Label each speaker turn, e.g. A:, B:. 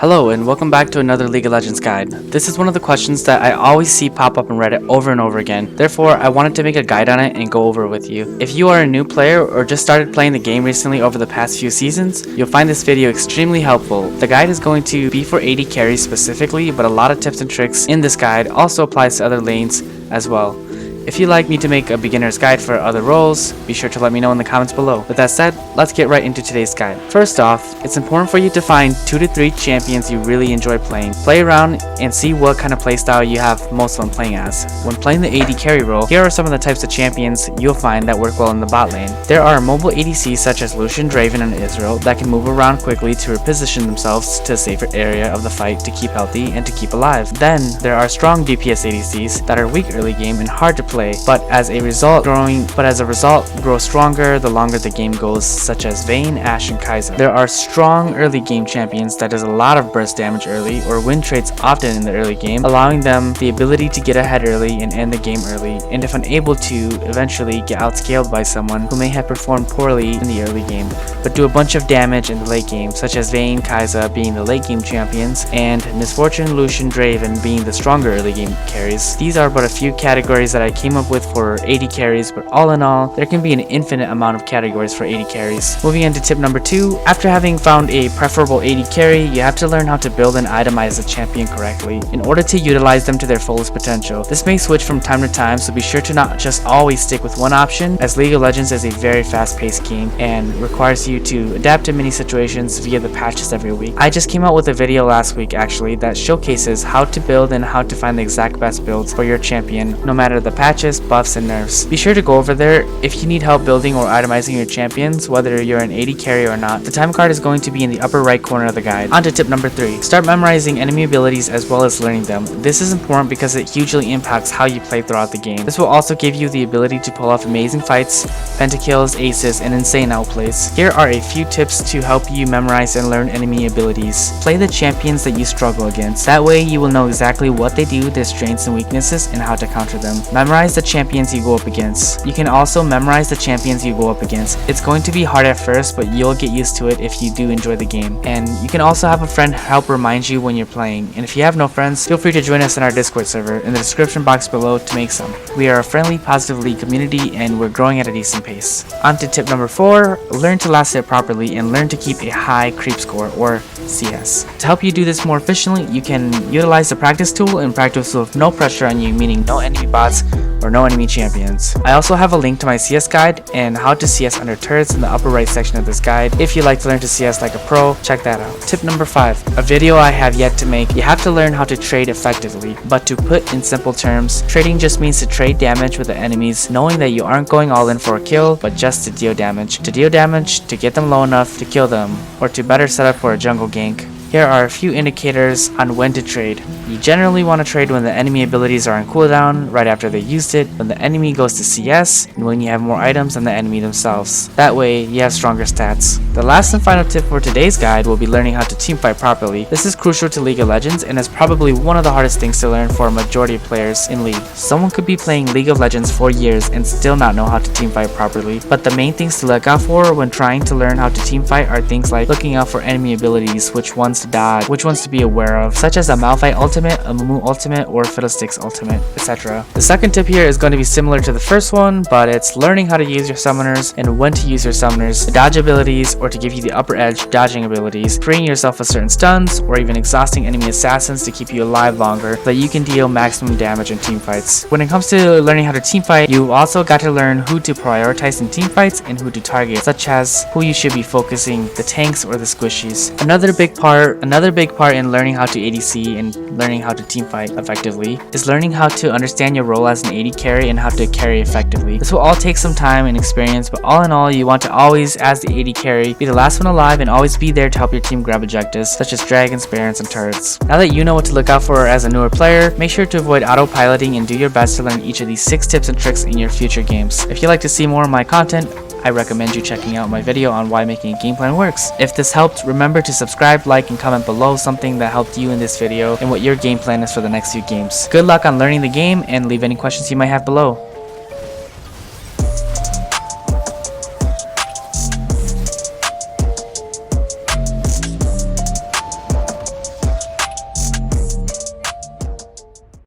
A: Hello and welcome back to another League of Legends guide. This is one of the questions that I always see pop up on Reddit over and over again. Therefore, I wanted to make a guide on it and go over it with you. If you are a new player or just started playing the game recently over the past few seasons, you'll find this video extremely helpful. The guide is going to be for AD carries specifically, but a lot of tips and tricks in this guide also applies to other lanes as well. If you'd like me to make a beginner's guide for other roles, be sure to let me know in the comments below. With that said, let's get right into today's guide. First off, it's important for you to find 2 to 3 champions you really enjoy playing. Play around and see what kind of playstyle you have most fun playing as. When playing the AD carry role, here are some of the types of champions you'll find that work well in the bot lane. There are mobile ADCs such as Lucian, Draven, and Israel that can move around quickly to reposition themselves to a safer area of the fight to keep healthy and to keep alive. Then, there are strong DPS ADCs that are weak early game and hard to play, but as a result grow stronger the longer the game goes, such as Vayne, Ashe, and Kai'Sa. There are strong early game champions that does a lot of burst damage early or win trades often in the early game, allowing them the ability to get ahead early and end the game early, and if unable to, eventually get outscaled by someone who may have performed poorly in the early game, but do a bunch of damage in the late game, such as Vayne, Kai'Sa being the late game champions, and Misfortune, Lucian, Draven being the stronger early game carries. These are but a few categories that I came up with for AD carries, but all in all, there can be an infinite amount of categories for AD carries. Moving into tip number 2, after having found a preferable AD carry, you have to learn how to build and itemize the champion correctly in order to utilize them to their fullest potential. This may switch from time to time, so be sure to not just always stick with one option, as League of Legends is a very fast-paced game and requires you to adapt to many situations via the patches every week. I just came out with a video last week actually that showcases how to build and how to find the exact best builds for your champion, no matter the patches, buffs, and nerfs. Be sure to go over there if you need help building or itemizing your champions, whether you're an AD carry or not. The time card is going to be in the upper right corner of the guide. On to tip number 3. Start memorizing enemy abilities as well as learning them. This is important because it hugely impacts how you play throughout the game. This will also give you the ability to pull off amazing fights, pentakills, aces, and insane outplays. Here are a few tips to help you memorize and learn enemy abilities. Play the champions that you struggle against. That way you will know exactly what they do, their strengths and weaknesses, and how to counter them. Memorize the champions you go up against. You can also memorize the champions you go up against. It's going to be hard at first, but you'll get used to it if you do enjoy the game. And you can also have a friend help remind you when you're playing. And if you have no friends, feel free to join us in our Discord server in the description box below to make some. We are a friendly, positive league community and we're growing at a decent pace. On to tip number 4, learn to last hit properly and learn to keep a high creep score, or CS. To help you do this more efficiently, you can utilize the practice tool and practice with no pressure on you, meaning no enemy bots or no enemy champions. I also have a link to my CS guide and how to CS under turrets in the upper right section of this guide. If you'd like to learn to CS like a pro, check that out. Tip number 5, a video I have yet to make. You have to learn how to trade effectively, but to put in simple terms, trading just means to trade damage with the enemies, knowing that you aren't going all in for a kill, but just to deal damage. To deal damage, to get them low enough to kill them, or to better set up for a jungle gank. Here are a few indicators on when to trade. You generally want to trade when the enemy abilities are on cooldown, right after they used it, when the enemy goes to CS, and when you have more items than the enemy themselves. That way, you have stronger stats. The last and final tip for today's guide will be learning how to teamfight properly. This is crucial to League of Legends and is probably one of the hardest things to learn for a majority of players in League. Someone could be playing League of Legends for years and still not know how to teamfight properly, but the main things to look out for when trying to learn how to teamfight are things like looking out for enemy abilities, which ones to dodge, which ones to be aware of, such as a Malphite ultimate, a Mumu ultimate, or Fiddlesticks ultimate, etc. The second tip here is going to be similar to the first one, but it's learning how to use your summoners and when to use your summoners, the dodge abilities, or to give you the upper edge dodging abilities, freeing yourself with certain stuns, or even exhausting enemy assassins to keep you alive longer so that you can deal maximum damage in teamfights. When it comes to learning how to teamfight, you've also got to learn who to prioritize in teamfights and who to target, such as who you should be focusing, the tanks or the squishies. Another big part in learning how to ADC and learning how to teamfight effectively is learning how to understand your role as an AD carry and how to carry effectively. This will all take some time and experience, but all in all, you want to always, as the AD carry, be the last one alive and always be there to help your team grab objectives such as dragons, barons, and turrets. Now that you know what to look out for as a newer player, make sure to avoid autopiloting and do your best to learn each of these 6 tips and tricks in your future games. If you'd like to see more of my content, I recommend you checking out my video on why making a game plan works. If this helped, remember to subscribe, like, and comment below something that helped you in this video and what your game plan is for the next few games. Good luck on learning the game and leave any questions you might have below.